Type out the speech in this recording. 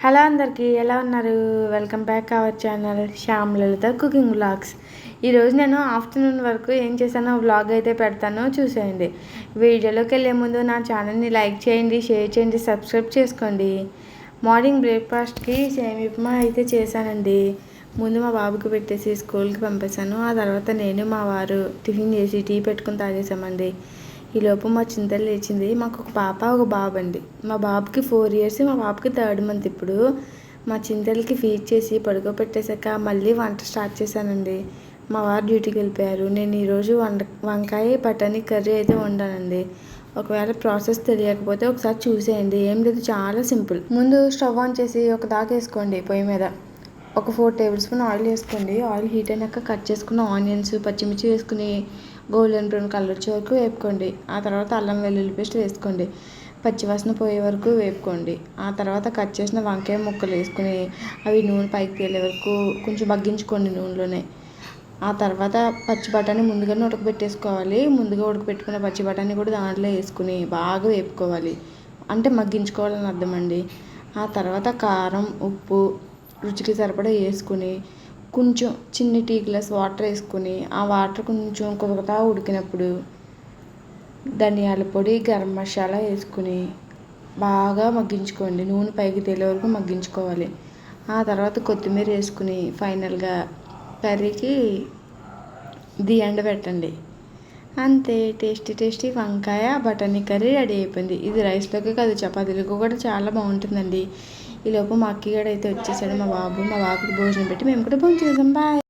Hello అందరికీ ఎలా ఉన్నారు? Welcome back our channel Shyam Lalitha cooking vlogs. ఈరోజు నేను ఆఫ్టర్నూన్ వరకు ఏం చేశానో వ్లాగ్ అయితే పెడతాను, చూసేయండి. వీడియోలోకి వెళ్ళే ముందు నా ఛానల్ని లైక్ చేయండి, షేర్ చేయండి, సబ్స్క్రైబ్ చేసుకోండి. మార్నింగ్ బ్రేక్ఫాస్ట్కి సేమియా ఉప్మా అయితే చేశానండి. ముందు మా బాబుకి పెట్టేసి స్కూల్కి పంపేశాను. ఆ తర్వాత నేను మా వారు టిఫిన్ చేసి టీ పెట్టుకుని తాగేసామండి. ఈలోపు మా చింతలు లేచింది. మాకు ఒక పాప ఒక బాబు అండి. మా బాబుకి 4 years, మా పాపకి 3rd month. ఇప్పుడు మా చింతలకి ఫీడ్ చేసి పడుకోబెట్టేశాక మళ్ళీ వంట స్టార్ట్ చేశానండి. మా వారు డ్యూటీకి వెళ్ళిపోయారు. నేను ఈరోజు వంకాయ బఠానీ కర్రీ అయితే వండానండి. ఒకవేళ ప్రాసెస్ తెలియకపోతే ఒకసారి చూసేయండి. ఏం లేదు, చాలా సింపుల్. ముందు స్టవ్ ఆన్ చేసి ఒక దాకా వేసుకోండి. పొయ్యి మీద ఒక 4 tablespoon ఆయిల్ వేసుకోండి. ఆయిల్ హీట్ అయినాక కట్ చేసుకున్న ఆనియన్స్, పచ్చిమిర్చి వేసుకుని గోల్డెన్ బ్రౌన్ కలర్ వచ్చే వరకు వేపుకోండి. ఆ తర్వాత అల్లం వెల్లుల్లి పేస్ట్ వేసుకోండి. పచ్చివాసన పోయే వరకు వేపుకోండి. ఆ తర్వాత కట్ చేసిన వంకాయ ముక్కలు వేసుకుని అవి నూనె పైకి తేలే వరకు కొంచెం మగ్గించుకోండి నూనెలోనే. ఆ తర్వాత పచ్చి బఠానీ ముందుగానే ఉడకబెట్టేసుకోవాలి. ముందుగా ఉడకబెట్టుకున్న పచ్చి బఠానీ కూడా దాంట్లో వేసుకుని బాగా వేపుకోవాలి. అంటే మగ్గించుకోవాలని అర్థం అండి. ఆ తర్వాత కారం, ఉప్పు రుచికి సరిపడా వేసుకుని కొంచెం చిన్న టీ గ్లాస్ వాటర్ వేసుకుని ఆ వాటర్ కొంచెం కొరకతా ఉడికినప్పుడు ధనియాల పొడి, గరం మసాలా వేసుకుని బాగా మగ్గించుకోండి. నూనె పైకి తేలే వరకు మగ్గించుకోవాలి. ఆ తర్వాత కొత్తిమీర వేసుకుని ఫైనల్గా కర్రీకి ది ఎండ పెట్టండి. అంతే, టేస్టీ వంకాయ బఠానీ కర్రీ రెడీ అయిపోయింది. ఇది రైస్లోకి కాదు, చపాతీలకు కూడా చాలా బాగుంటుందండి. ఈలోపు మా అక్కగాడు అయితే వచ్చేసాడు. మా బాబుకి భోజనం పెట్టి మేము కూడా భోజనం చేసాం. బాయ్.